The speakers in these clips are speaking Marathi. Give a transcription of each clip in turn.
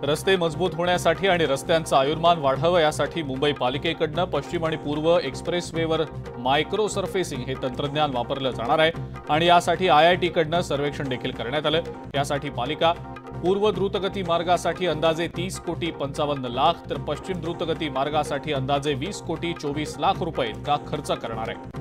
रस्ते मजबूत होण्यासाठी आणि रस्त्यांचं आयुर्मान वाढावं यासाठी मुंबई पालिकेकडून पश्चिम आणि पूर्व एक्सप्रेसवेवर मायक्रो सरफेसिंग हे तंत्रज्ञान वापरलं जाणार आहे आणि यासाठी IIT कडून सर्वेक्षण देखील करण्यात आलं। यासाठी पालिका पूर्व द्रुतगती मार्गासाठी अंदाजे 30 कोटी 55 लाख तर पश्चिम द्रुतगती मार्गासाठी अंदाजे 20 कोटी 24 लाख रुपये इतका खर्च करणार आहे।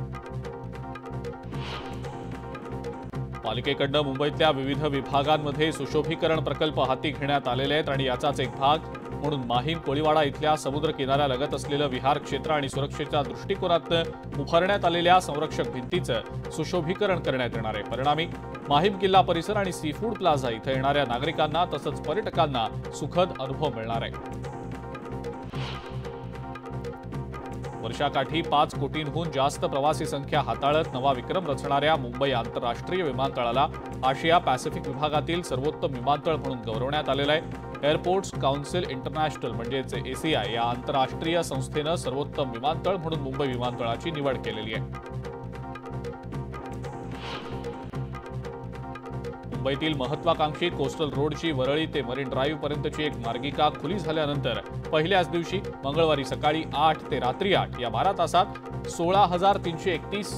पालिकेकडून मुंबईतल्या विविध विभागांमध्ये सुशोभीकरण प्रकल्प हाती घेण्यात आलेले आहेत आणि याचाच एक भाग म्हणून माहीम कोळीवाडा इथल्या समुद्र किनाऱ्यालगत असलेलं विहार क्षेत्र आणि सुरक्षेच्या दृष्टिकोनातून उभारण्यात आलेल्या संरक्षक भिंतीचं सुशोभीकरण करण्यात येणार आहे। परिणामी माहीम किल्ला परिसर आणि सीफूड प्लाझा इथं येणाऱ्या नागरिकांना तसंच पर्यटकांना सुखद अनुभव मिळणार आहे। वर्षाकाठी 5 कोटींहून जास्त प्रवासी संख्या हाताळत नवा विक्रम रचणाऱ्या मुंबई आंतरराष्ट्रीय विमानतळाला आशिया पॅसिफिक विभागातील सर्वोत्तम विमानतळ म्हणून गौरवण्यात आलेलं आहे। एअरपोर्ट्स काउन्सिल इंटरनॅशनल म्हणजेच ACI या आंतरराष्ट्रीय संस्थेनं सर्वोत्तम विमानतळ म्हणून मुंबई विमानतळाची निवड केलेली आहे। मुंबईतील महत्वाकांक्षी कोस्टल रोडची वरळी ते मरीन ड्राईव्ह पर्यंतची एक मार्गिका खुली झाल्यानंतर पहिल्याच दिवशी मंगळवारी सकाळी 8 ते रात्री 8 या 12 तासात 16,331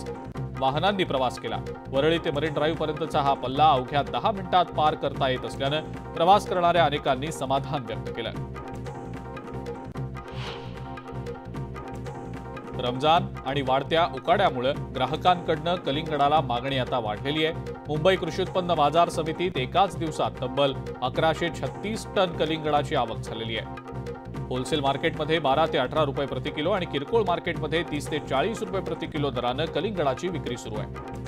वाहनांनी प्रवास केला। वरळी ते मरीन ड्राईव्ह पर्यंतचा हा पल्ला अवघ्या 10 मिनिटात पार करता येत असल्यानं प्रवास करणाऱ्या अनेकांनी समाधान व्यक्त केलं। रमजान आणि वाढत्या उकाड्यामुळे ग्राहकांकडून कलिंगडाला मागणी आता वाढलेली आहे। मुंबई कृषी उत्पन्न बाजार समितीत एकाच दिवसात तब्बल 1136 टन कलिंगडाची आवक झालेली आहे। होलसेल मार्केटमध्ये 12 ते 18 रुपये प्रति किलो आणि किरकोळ मार्केटमध्ये 30 ते 40 रुपये प्रति किलो दरानं कलिंगडाची विक्री सुरू आहे।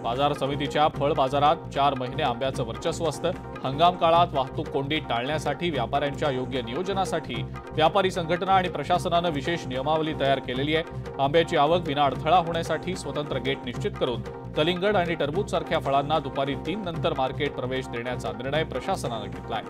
बाजार समितीच्या फळ बाजारात 4 महिने आंब्याचं वर्चस्व असतं। हंगाम काळात वाहतूक कोंडी टाळण्यासाठी व्यापाऱ्यांच्या योग्य नियोजनासाठी व्यापारी संघटना आणि प्रशासनानं विशेष नियमावली तयार केलेली आहे। आंब्याची आवक विना अडथळा होण्यासाठी स्वतंत्र गेट निश्चित करून कलिंगड आणि टरबूज सारख्या फळांना दुपारी 3 नंतर मार्केट प्रवेश देण्याचा निर्णय प्रशासनानं घेतलाय।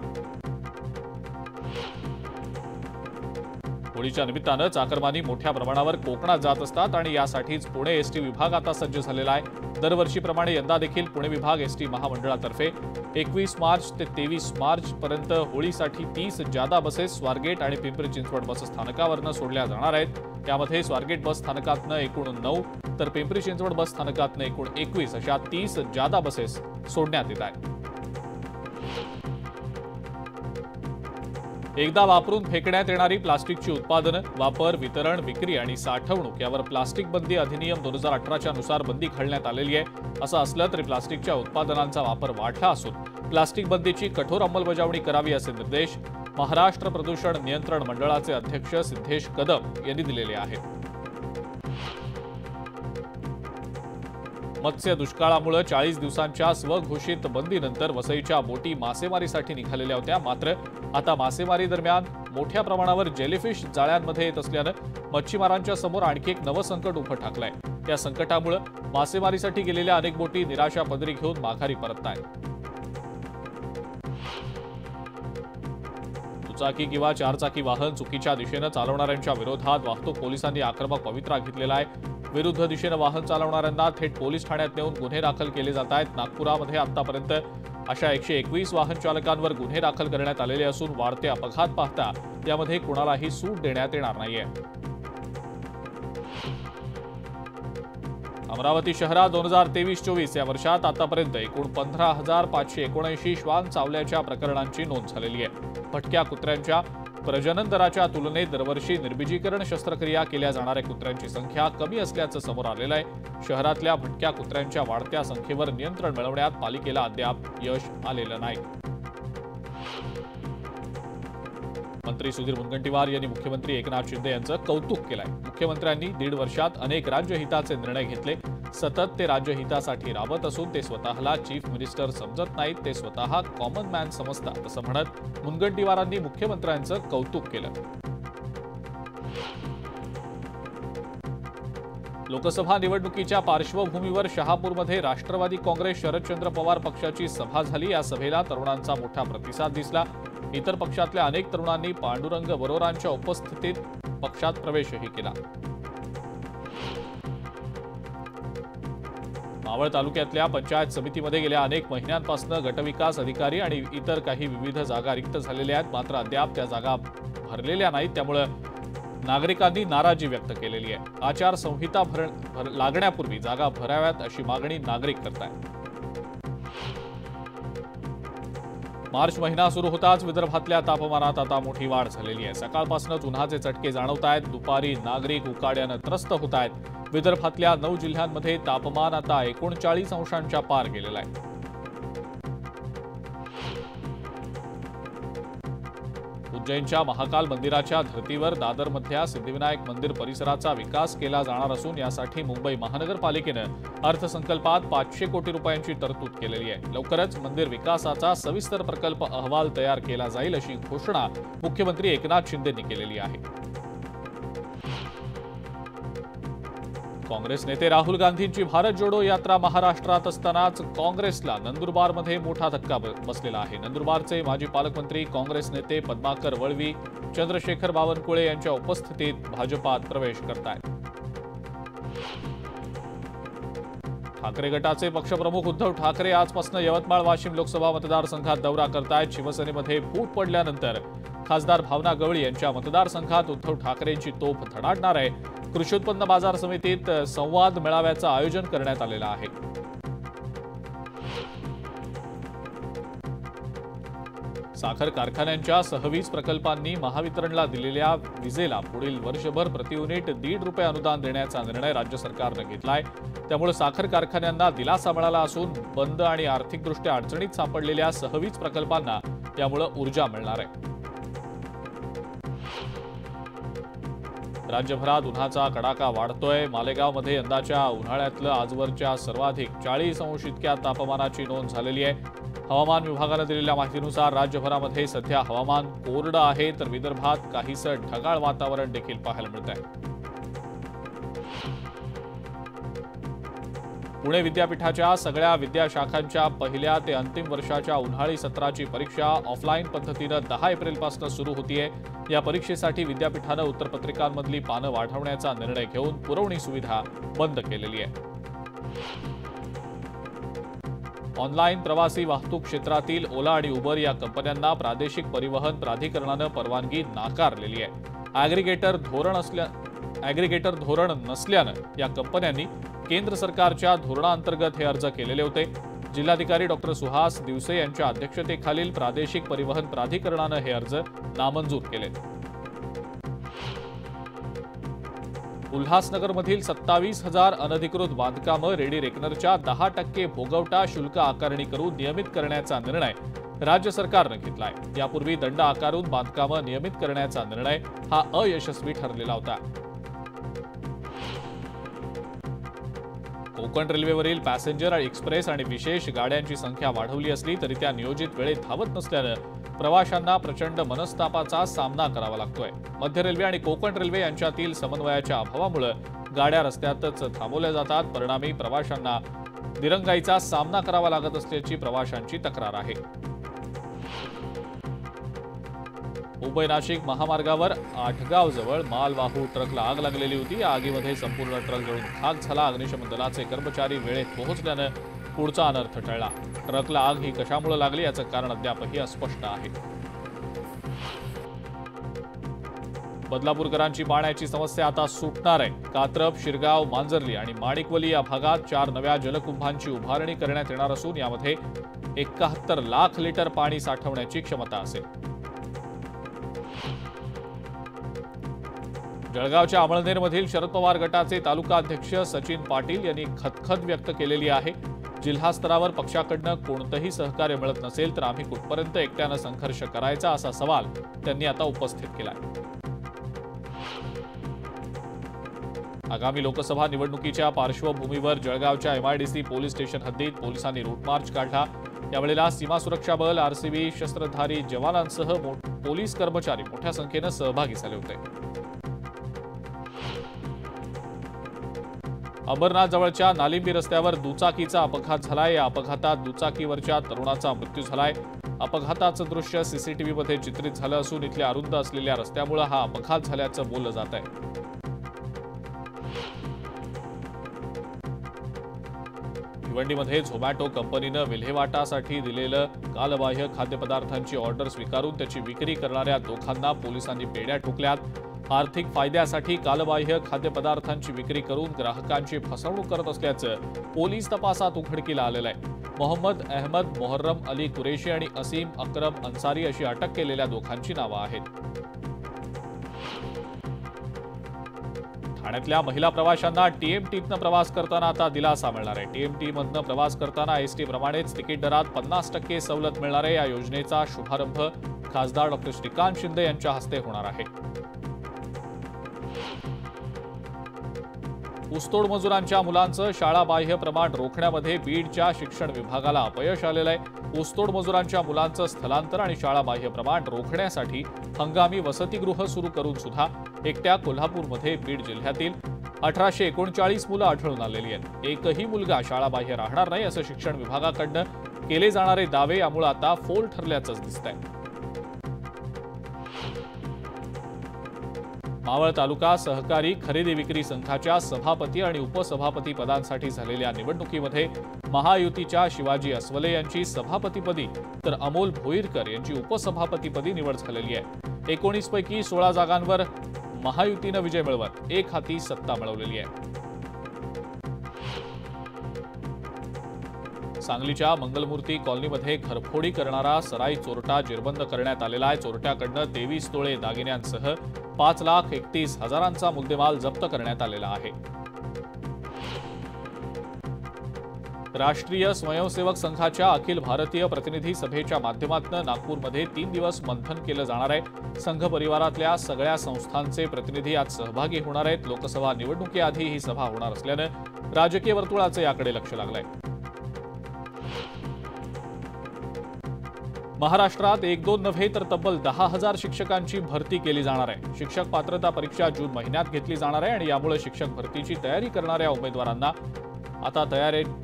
होळीच्या निमित्तानं चाकरमानी मोठ्या प्रमाणावर कोकणात जात असतात आणि यासाठीच पुणे एसटी विभाग आता सज्ज झालेला आहे। दरवर्षीप्रमाणे यंदा देखील पुणे विभाग एसटी महामंडळातर्फे 21 मार्च ते 23 मार्च पर्यंत होळीसाठी 30 जादा बसेस स्वारगेट आणि पिंपरी चिंचवड बस स्थानकावरनं सोडल्या जाणार आहेत। त्यामध्ये स्वारगेट बस स्थानकातनं एकूण 9 तर पिंपरी चिंचवड बस स्थानकातनं एकूण 21 अशा 30 जादा बसेस सोडण्यात येत आहेत। एकदा वापरून फेकण्यात येणारी प्लास्टिकची उत्पादनं, वापर, वितरण, विक्री आणि साठवणूक यावर प्लास्टिक बंदी अधिनियम 2018च्या नुसार बंदी घालण्यात आलेली आहे। असं असलं तरी प्लास्टिकच्या उत्पादनांचा वापर वाढला असून प्लास्टिक बंदीची कठोर अंमलबजावणी करावी असे निर्देश महाराष्ट्र प्रदूषण नियंत्रण मंडळाचे अध्यक्ष सिद्धेश कदम यांनी दिलेले आहेत। मत्स्य दुष्काळामुळे 40 दिवसांच्या स्वघोषित बंदीनंतर वसईच्या बोटी मासेमारीसाठी निघालेल्या होत्या। मात्र आता मासेमारी दरम्यान मोठ्या प्रमाणावर जेलीफिश जाळ्यांमध्ये येत असल्यानं मच्छीमारांच्या समोर आणखी एक नवं संकट उभं ठाकलंय। या संकटामुळे मासेमारीसाठी गेलेल्या अनेक बोटी निराशा पदरी घेऊन माघारी परततायत। दुचाकी किंवा चारचाकी वाहन चुकीच्या दिशेनं चालवणाऱ्यांच्या विरोधात वाहतूक पोलिसांनी आक्रमक पवित्रा घेतलेला आहे। विरुद्ध दिशेनं वाहन चालवणाऱ्यांना थेट पोलीस ठाण्यात नेऊन गुन्हे दाखल केले जात आहेत। नागपुरामध्ये आतापर्यंत अशा 121 वाहन चालकांवर गुन्हे दाखल करण्यात आलेले असून वाढते अपघात पाहता यामध्ये कुणालाही सूट देण्यात येणार नाहीये। अमरावती शहरात 2023-24 या वर्षात आतापर्यंत एकूण 15,579 श्वान चावल्याच्या प्रकरणांची नोंद झालेली आहे। भटक्या कुत्र्यांच्या प्रजनन दराच्या तुलनेत दरवर्षी निर्बीजीकरण शस्त्रक्रिया केल्या जाणाऱ्या कुत्र्यांची संख्या कमी असल्याचं समोर आलेलं आहे। शहरातल्या भटक्या कुत्र्यांच्या वाढत्या संख्येवर नियंत्रण मिळवण्यात पालिकेला अद्याप यश आलेलं नाही। मंत्री सुधीर मुनगंटीवार यांनी मुख्यमंत्री एकनाथ शिंदे यांचं कौतुक केलंय। मुख्यमंत्र्यांनी 1.5 वर्षात अनेक राज्यहिताचे निर्णय घेतले। सतत ते राज्यहितासाठी राबत असून ते स्वतःला चीफ मिनिस्टर समजत नाहीत, ते स्वतः कॉमन मॅन समजतात असं म्हणत मुनगंटीवारांनी मुख्यमंत्र्यांचं कौतुक केलं। लोकसभा निवडणुकीच्या पार्श्वभूमीवर शहापूरमध्ये राष्ट्रवादी काँग्रेस शरदचंद्र पवार पक्षाची सभा झाली। या सभेला तरुणांचा मोठा प्रतिसाद दिसला। इतर पक्षातल्या अनेक तरुणांनी पांडुरंग वरोरांच्या उपस्थितीत पक्षात प्रवेशही केला। मावळ तालुक्यातल्या पंचायत समितीमध्ये गेल्या अनेक महिन्यांपासून गटविकास अधिकारी आणि इतर काही विविध जागा रिक्त झालेल्या आहेत, मात्र अद्याप त्या जागा भरलेल्या नाहीत. त्यामुळे नागरिकांनी नाराजी व्यक्त केलेली आहे. आचारसंहिता लागण्यापूर्वी जागा भराव्यात अशी मागणी नागरिक करतायत. मार्च महिना सुरू होताच विदर्भातल्या तापमानात आता मोठी वाढ झालेली आहे. सकाळपासूनच उन्हाचे चटके जाणवत आहेत. दुपारी नागरिक उकाड्यानं त्रस्त होत आहेत. विदर्भातल्या 9 जिल्ह्यांमध्ये तापमान आता 39 अंशांच्या पार गेलेलं आहे. उज्जैनच्या महाकाल मंदिराच्या धर्तीवर दादरमधल्या सिद्धिविनायक मंदिर परिसराचा विकास केला जाणार असून यासाठी मुंबई महानगरपालिकेनं अर्थसंकल्पात 500 कोटी रुपयांची तरतूद केलेली आहे. लवकरच मंदिर विकासाचा सविस्तर प्रकल्प अहवाल तयार केला जाईल अशी घोषणा मुख्यमंत्री एकनाथ शिंदेंनी केलेली आहे. काँग्रेस नेते राहुल गांधींची भारत जोडो यात्रा महाराष्ट्रात असतानाच काँग्रेसला नंदुरबारमध्ये मोठा धक्का बसलेला आहे. नंदुरबारचे माजी पालकमंत्री काँग्रेस नेते पद्माकर वळवी चंद्रशेखर बावनकुळे यांच्या उपस्थितीत भाजपात प्रवेश करतायत. ठाकरे गटाचे पक्षप्रमुख उद्धव ठाकरे आजपासून यवतमाळ वाशिम लोकसभा मतदारसंघात दौरा करतायत. शिवसेनेमध्ये फूट पडल्यानंतर खासदार भावना गवळी यांच्या मतदारसंघात उद्धव ठाकरेंची तोफ धडाडणार आहे. कृषी उत्पन्न बाजार समितीत संवाद मेळाव्याचं आयोजन करण्यात आलेलं आहे. साखर कारखान्यांच्या सहवीज प्रकल्पांनी महावितरणला दिलेल्या विजेला पुढील वर्षभर प्रति युनिट ₹1.5 अनुदान देण्याचा निर्णय राज्य सरकारनं घेतलाय. त्यामुळे साखर कारखान्यांना दिलासा मिळाला असून बंद आणि आर्थिकदृष्ट्या अडचणीत सापडलेल्या सहवीज प्रकल्पांना यामुळे ऊर्जा मिळणार आहे. राज्यभरात उन्हाचा कडाका वाढतोय. मालेगावमध्ये यंदाच्या उन्हाळ्यातलं आजवरच्या सर्वाधिक 40 अंश इतक्या तापमानाची नोंद झालेली आहे. हवामान विभागानं दिलेल्या माहितीनुसार राज्यभरामध्ये सध्या हवामान कोरडं आहे, तर विदर्भात काहीसं ढगाळ वातावरण देखील पाहायला मिळत आहे. पुणे विद्यापीठाच्या सगळ्या विद्याशाखांच्या पहिल्या ते अंतिम वर्षाच्या उन्हाळी सत्राची परीक्षा ऑफलाईन पद्धतीनं 10 एप्रिलपासून सुरू होतीये. या परीक्षेसाठी विद्यापीठानं उत्तरपत्रिकांमधली पानं वाढवण्याचा निर्णय घेऊन पुरवणी सुविधा बंद केलेली आहे. ऑनलाईन प्रवासी वाहतूक क्षेत्रातील ओला आणि उबर या कंपन्यांना प्रादेशिक परिवहन प्राधिकरणानं परवानगी नाकारलेली आहे. ॲग्रिगेटर धोरण नसल्यानं या कंपन्यांनी केंद्र सरकारच्या धोरणांतर्गत हे अर्ज केलेले होते. जिल्हाधिकारी डॉ. सुहास दिवसे यांच्या अध्यक्षतेखालील प्रादेशिक परिवहन प्राधिकरणानं हे अर्ज नामंजूर केले. उल्हासनगरमधील 27,000 अनधिकृत बांधकामं रेडी रेकनरच्या 10% भोगवटा शुल्क आकारणी करून नियमित करण्याचा निर्णय राज्य सरकारनं घेतलाय. यापूर्वी दंड आकारून बांधकामं नियमित करण्याचा निर्णय हा अयशस्वी ठरलेला होता. कोकण रेल्वेवरील पॅसेंजर एक्सप्रेस आणि विशेष गाड्यांची संख्या वाढवली असली तरी त्या नियोजित वेळेत धावत नसल्यानं प्रवाशांना प्रचंड मनस्तापाचा सामना करावा लागतोय. मध्य रेल्वे आणि कोकण रेल्वे यांच्यातील समन्वयाच्या अभावामुळे गाड्या रस्त्यातच थांबवल्या जातात. परिणामी प्रवाशांना दिरंगाईचा सामना करावा लागत असल्याची प्रवाशांची तक्रार आहे. मुंबई नाशिक महामार्गावर आठगावजवळ मालवाहू ट्रकला आग लागलेली होती. या आगीमध्ये संपूर्ण ट्रक जळून खाक झाला. अग्निशमन दलाचे कर्मचारी वेळेत पोहोचल्यानं पुढचा अनर्थ टळला. ट्रकला आग ही कशामुळे लागली याचं कारण अद्यापही अस्पष्ट आहे. बदलापूरकरांची पाण्याची समस्या आता सुटणार आहे. कात्रप, शिरगाव, मांजर्ली आणि माणिकवली या भागात 4 नव्या जलकुंभांची उभारणी करण्यात येणार असून यामध्ये 71 लाख लिटर पाणी साठवण्याची क्षमता असेल. जळगावच्या अमळनेरमधील शरद पवार गटाचे तालुका अध्यक्ष सचिन पाटील यांनी खदखद व्यक्त केलेली आहे. जिल्हा स्तरावर पक्षाकडनं कोणतंही सहकार्य मिळत नसेल तर आम्ही कुठपर्यंत एकट्यानं संघर्ष करायचा असा सवाल त्यांनी आता उपस्थित केलाय. आगामी लोकसभा निवडणुकीच्या पार्श्वभूमीवर जळगावच्या MIDC पोलीस स्टेशन हद्दीत पोलिसांनी रूट मार्च काढला. यावेळेला सीमा सुरक्षा बल, RCB, शस्त्रधारी जवानांसह पोलीस कर्मचारी मोठ्या संख्येनं सहभागी झाले होते. अंबरनाथ जवळच्या नालिंबी रस्त्यावर दुचाकीचा अपघात झालाय. या अपघातात दुचाकीवरच्या तरुणाचा मृत्यू झालाय. अपघाताचं दृश्य CCTVमध्ये चित्रित झालं असून इथल्या अरुंद असलेल्या रस्त्यामुळे हा अपघात झाल्याचं बोललं जात आहे. भिवंडीमध्ये झोमॅटो कंपनीनं विल्हेवाटासाठी दिलेलं कालबाह्य खाद्यपदार्थांची ऑर्डर स्वीकारून त्याची विक्री करणाऱ्या दोघांना पोलिसांनी बेड्या ठोकल्यात। आर्थिक फायद्यासाठी कालबाह्य खाद्यपदार्थांची विक्री करून ग्राहकांची फसवणूक करत असल्याचं पोलीस तपासात उघडकीला आलेलं आहे। मोहम्मद अहमद मोहर्रम अली कुरेशी आणि असीम अकरम अन्सारी अशी अटक केलेल्या दोघांची नावं आहेत। ठाण्यातल्या महिला प्रवाशांना टीएमटीतनं प्रवास करताना आता दिलासा मिळणार आहे। टीएमटीमधनं प्रवास करताना एसटी प्रमाणेच तिकीट दरात 50% सवलत मिळणार आहे। या योजनेचा शुभारंभ खासदार डॉ. श्रीकांत शिंदे यांच्या हस्ते होणार आहे। ऊसतोड मजुरांच्या मुलांचं शाळाबाह्य प्रमाण रोखण्यामध्ये बीडच्या शिक्षण विभागाला अपयश आलेलं आहे। ऊसतोड मजुरांच्या मुलांचं स्थलांतर आणि शाळाबाह्य प्रमाण रोखण्यासाठी हंगामी वसतिगृह सुरू करून सुद्धा एकट्या कोल्हापूरमध्ये बीड जिल्ह्यातील 1839 मुलं आढळून आलेली आहेत। एकही मुलगा शाळाबाह्य राहणार नाही असं शिक्षण विभागाकडनं केले जाणारे दावे यामुळे आता फोल ठरल्याचंच दिसतंय। मावळ तालुका सहकारी खरेदी विक्री संघाच्या सभापती आणि उपसभापती पदांसाठी झालेल्या निवडणुकीमध्ये महायुतीच्या शिवाजी अस्वले यांची सभापतीपदी तर अमोल भोईरकर यांची उपसभापतीपदी निवड झालेली आहे। 19 पैकी 16 जागांवर महायुतीनं विजय मिळवत एक हाती सत्ता मिळवलेली आहे। सांगलीच्या मंगलमूर्ती कॉलनीमध्ये घरफोडी करणारा सराई चोरटा जेरबंद करण्यात आलेला आहे। चोरट्याकडनं 23 तोळे दागिन्यांसह 5,31,000चा मुद्देमाल जप्त करण्यात आलेला आहे। राष्ट्रीय स्वयंसेवक संघाच्या अखिल भारतीय प्रतिनिधी सभेच्या माध्यमातून नागपूरमध्ये 3 दिवस मंथन केलं जाणार आहे। संघ परिवारातल्या सगळ्या संस्थांचे प्रतिनिधी यात सहभागी होणार आहेत। लोकसभा निवडणुकीआधी ही सभा होणार असल्यानं राजकीय वर्तुळाचं याकडे लक्ष लागलंय। महाराष्ट्रात 1-2 नव्हे तर तब्बल 10,000 शिक्षकांची भरती केली जाणार आहे। शिक्षक पात्रता परीक्षा जून महिन्यात घेतली जाणार आहे आणि यामुळे शिक्षक भरतीची तयारी करणाऱ्या उमेदवारांना आता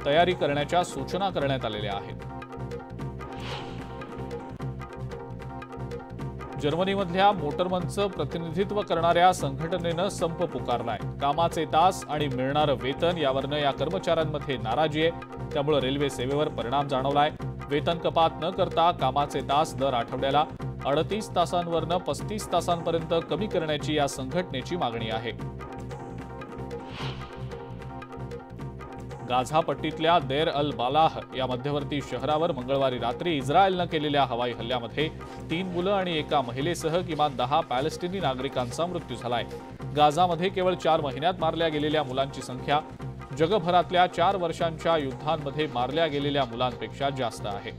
तयारी करण्याच्या सूचना करण्यात आलेल्या आहेत। जर्मनीमधल्या मोटरमनचं प्रतिनिधित्व करणाऱ्या संघटनेनं संप पुकारलाय। कामाचे तास आणि मिळणारं वेतन यावरनं या कर्मचाऱ्यांमध्ये नाराजी आहे। त्यामुळे रेल्वे सेवेवर परिणाम जाणवलाय। वेतन कपात न करता कामाचे तास दर आठवड्याला 38 तासांवरनं 35 तासांपर्यंत कमी करण्याची या संघटनेची मागणी आहे। गाझा पट्टीतल्या देर अल बालाह या मध्यवर्ती शहरावर मंगळवारी रात्री इस्रायलनं केलेल्या हवाई हल्ल्यामध्ये 3 मुलं आणि एका महिलेसह किमान 10 पॅलेस्टिनी नागरिकांचा मृत्यू झालाय। गाझामध्ये केवळ 4 महिन्यात मारल्या गेलेल्या मुलांची संख्या जगभरातल्या 4 वर्षांच्या युद्धांमध्ये मारल्या गेलेल्या मुलांपेक्षा जास्त आहे।